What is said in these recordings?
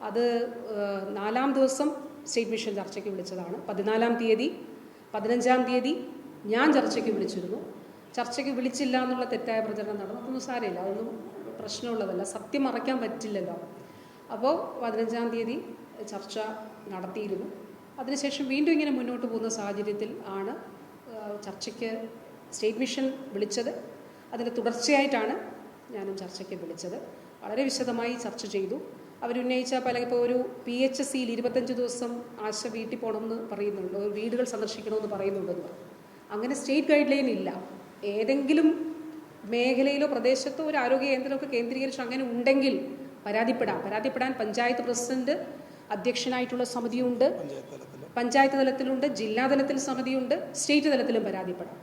അത് 4-ാം ദിവസം state mission ചർച്ചയ്ക്ക് വിളിച്ചതാണ്. 14-ാം തീയതി 15-ാം തീയതി ഞാൻ ചർച്ചയ്ക്ക് വിളിച്ചിരുന്നു. ചർച്ചയ്ക്ക് വിളിച്ചില്ല എന്നുള്ള തെറ്റായ പ്രചരണം നടന്നു. അതൊന്നും സാരമില്ല, അതൊന്നും പ്രശ്നമുള്ളതല്ല, സത്യം മറയ്ക്കാൻ പറ്റില്ലല്ലോ. അപ്പോൾ 15-ാം തീയതി ചർച്ച നടത്തിയിരുന്നു. അതിനുശേഷം വീണ്ടും ഇങ്ങനെ മുന്നോട്ട് പോകുന്ന സാഹചര്യത്തിൽ ആണ് ചർച്ചയ്ക്ക് സ്റ്റേറ്റ് മിഷൻ വിളിച്ചത്. അതിന് തുടർച്ചയായിട്ടാണ് ഞാനും ചർച്ചയ്ക്ക് വിളിച്ചത്. വളരെ വിശദമായി ചർച്ച ചെയ്തു. അവരുന്നയിച്ച ഇപ്പോൾ ഒരു PHCയിൽ 25 ദിവസം ആശ വീട്ടിൽ പോകണമെന്ന് പറയുന്നുണ്ട്, വീടുകൾ സന്ദർശിക്കണമെന്ന് പറയുന്നുണ്ടെന്ന് പറഞ്ഞു. അങ്ങനെ സ്റ്റേറ്റ് ഗൈഡ് ലൈൻ ഇല്ല. ഏതെങ്കിലും മേഖലയിലോ പ്രദേശത്തോ ഒരു ആരോഗ്യ കേന്ദ്രമൊക്കെ കേന്ദ്രീകരിച്ച് അങ്ങനെ ഉണ്ടെങ്കിൽ പരാതിപ്പെടാൻ പഞ്ചായത്ത് പ്രസിഡന്റ് അധ്യക്ഷനായിട്ടുള്ള സമിതിയുണ്ട്, പഞ്ചായത്ത് തലത്തിലുണ്ട്, ജില്ലാ തലത്തിൽ സമിതിയുണ്ട്, സ്റ്റേറ്റ് തലത്തിലും പരാതിപ്പെടാം.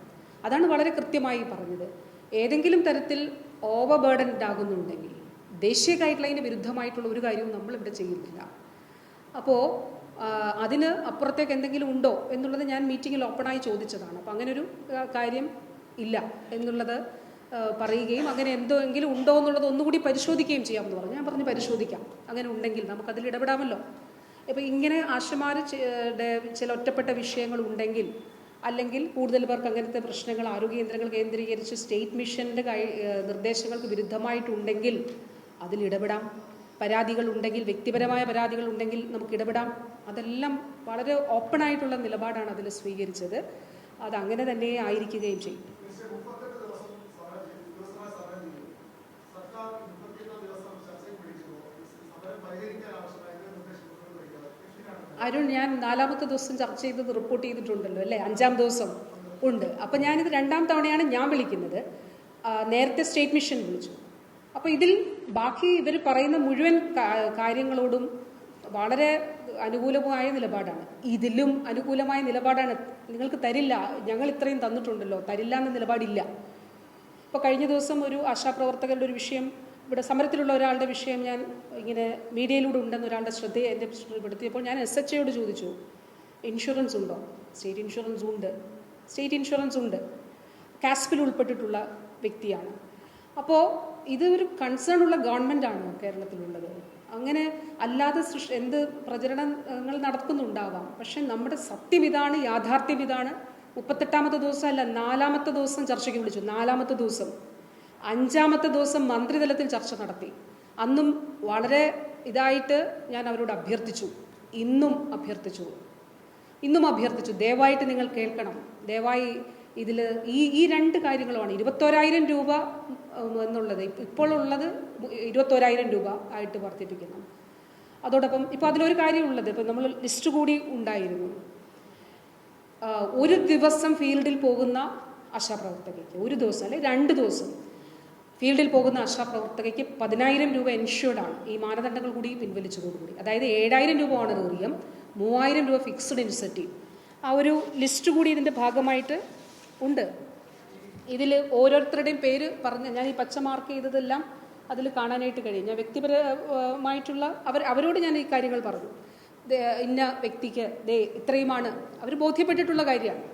അതാണ് വളരെ കൃത്യമായി പറഞ്ഞത്. ഏതെങ്കിലും തരത്തിൽ ഓവർ ബേർഡൻഡ് ആകുന്നുണ്ടെങ്കിൽ ദേശീയ ഗൈഡ് ലൈന് വിരുദ്ധമായിട്ടുള്ള ഒരു കാര്യവും നമ്മളിവിടെ ചെയ്യുന്നില്ല. അപ്പോൾ അതിന് അപ്പുറത്തേക്ക് എന്തെങ്കിലും ഉണ്ടോ എന്നുള്ളത് ഞാൻ മീറ്റിങ്ങിൽ ഓപ്പണായി ചോദിച്ചതാണ്. അപ്പോൾ അങ്ങനൊരു കാര്യം ഇല്ല എന്നുള്ളത് പറയുകയും അങ്ങനെ എങ്കിലും ഉണ്ടോ എന്നുള്ളത് ഒന്നുകൂടി പരിശോധിക്കുകയും ചെയ്യാമെന്ന് പറഞ്ഞു. ഞാൻ പറഞ്ഞു പരിശോധിക്കാം, അങ്ങനെ ഉണ്ടെങ്കിൽ നമുക്കതിൽ ഇടപെടാമല്ലോ. ഇപ്പോൾ ഇങ്ങനെ ആശമാരുടെ ചില ഒറ്റപ്പെട്ട വിഷയങ്ങൾ ഉണ്ടെങ്കിൽ, അല്ലെങ്കിൽ കൂടുതൽ പേർക്ക് അങ്ങനത്തെ പ്രശ്നങ്ങൾ ആരോഗ്യ കേന്ദ്രങ്ങൾ കേന്ദ്രീകരിച്ച് സ്റ്റേറ്റ് മിഷൻ്റെ നിർദ്ദേശങ്ങൾക്ക് വിരുദ്ധമായിട്ടുണ്ടെങ്കിൽ അതിൽ ഇടപെടാം. പരാതികൾ ഉണ്ടെങ്കിൽ, വ്യക്തിപരമായ പരാതികൾ ഉണ്ടെങ്കിൽ നമുക്ക് ഇടപെടാം. അതെല്ലാം വളരെ ഓപ്പണായിട്ടുള്ള നിലപാടാണ് അതിൽ സ്വീകരിച്ചത്. അതങ്ങനെ തന്നെ ആയിരിക്കുകയും ചെയ്യും. അരുൺ, ഞാൻ 4-ാമത്തെ ദിവസം ചർച്ച ചെയ്തത് റിപ്പോർട്ട് ചെയ്തിട്ടുണ്ടല്ലോ അല്ലേ? 5-ാം ദിവസം ഉണ്ട്. അപ്പം ഞാനിത് 2-ാം തവണയാണ് ഞാൻ വിളിക്കുന്നത്. നേരത്തെ സ്റ്റേറ്റ് മിഷൻ വിളിച്ചു. അപ്പോൾ ഇതിൽ ബാക്കി ഇവർ പറയുന്ന മുഴുവൻ കാര്യങ്ങളോടും വളരെ അനുകൂലമായ നിലപാടാണ്. ഇതിലും അനുകൂലമായ നിലപാടാണ്. നിങ്ങൾക്ക് തരില്ല, ഞങ്ങൾ ഇത്രയും തന്നിട്ടുണ്ടല്ലോ, തരില്ല എന്ന നിലപാടില്ല. ഇപ്പോൾ കഴിഞ്ഞ ദിവസം ഒരു ആശാപ്രവർത്തകരുടെ ഒരു വിഷയം, ഇവിടെ സമരത്തിലുള്ള ഒരാളുടെ വിഷയം ഞാൻ ഇങ്ങനെ മീഡിയയിലൂടെ ഉണ്ടെന്ന് ഒരാളുടെ ശ്രദ്ധയെ എൻ്റെ ശ്രദ്ധപ്പെടുത്തിയപ്പോൾ ഞാൻ SHOയോട് ചോദിച്ചു, ഇൻഷുറൻസ് ഉണ്ടോ? സ്റ്റേറ്റ് ഇൻഷുറൻസ് ഉണ്ട്. കാസ്പിൽ ഉൾപ്പെട്ടിട്ടുള്ള വ്യക്തിയാണ്. അപ്പോൾ ഇത് ഒരു കൺസേൺ ഉള്ള ഗവൺമെൻറ്റാണോ കേരളത്തിലുള്ളത്? അങ്ങനെ അല്ലാതെ എന്ത് പ്രചരണങ്ങൾ നടക്കുന്നുണ്ടാവാം. പക്ഷെ നമ്മുടെ സത്യം ഇതാണ്, യാഥാർത്ഥ്യം ഇതാണ്. 38-ാമത്തെ ദിവസം അല്ല, 4-ാമത്തെ ദിവസം ചർച്ചയ്ക്ക് വിളിച്ചു. 4-ാമത്തെ ദിവസം 5-ാമത്തെ ദിവസം മന്ത്രിതലത്തിൽ ചർച്ച നടത്തി. അന്നും വളരെ ഇതായിട്ട് ഞാൻ അവരോട് അഭ്യർത്ഥിച്ചു. ഇന്നും അഭ്യർത്ഥിച്ചു, ദയവായിട്ട് നിങ്ങൾ കേൾക്കണം, ദയവായി ഇതിൽ ഈ 2 കാര്യങ്ങളുമാണ്. 21,000 രൂപ എന്നുള്ളത് ഇപ്പോൾ ഉള്ളത് 21,000 രൂപ ആയിട്ട് വർദ്ധിപ്പിക്കണം. അതോടൊപ്പം ഇപ്പോൾ അതിലൊരു കാര്യമുള്ളത്, ഇപ്പോൾ നമ്മൾ ലിസ്റ്റ് കൂടി ഉണ്ടായിരുന്നു. ഒരു ദിവസം ഫീൽഡിൽ പോകുന്ന ആശാപ്രവർത്തകയ്ക്ക്, ഒരു ദിവസം അല്ലെങ്കിൽ 2 ദിവസം ഫീൽഡിൽ പോകുന്ന ആശാപ്രവർത്തകയ്ക്ക് 10,000 രൂപ എൻഷ്യൂർഡാണ് ഈ മാനദണ്ഡങ്ങൾ കൂടി പിൻവലിച്ചതോടുകൂടി. അതായത് 7,000 രൂപ ഓണറേറിയം, 3,000 രൂപ ഫിക്സ്ഡ് ഇൻസെൻറ്റീവ്. ആ ഒരു ലിസ്റ്റ് കൂടി ഇതിൻ്റെ ഭാഗമായിട്ട് ഉണ്ട്. ഇതിൽ ഓരോരുത്തരുടെയും പേര് പറഞ്ഞ് ഞാൻ ഈ പച്ച മാർക്ക് ചെയ്തതെല്ലാം അതിൽ കാണാനായിട്ട് കഴിയും. ഞാൻ വ്യക്തിപരമായിട്ടുള്ള അവരോട് ഞാൻ ഈ കാര്യങ്ങൾ പറഞ്ഞു. ഇന്ന വ്യക്തിക്ക് ഇത്രയുമാണ് അവർ ബോധ്യപ്പെട്ടിട്ടുള്ള കാര്യമാണ്.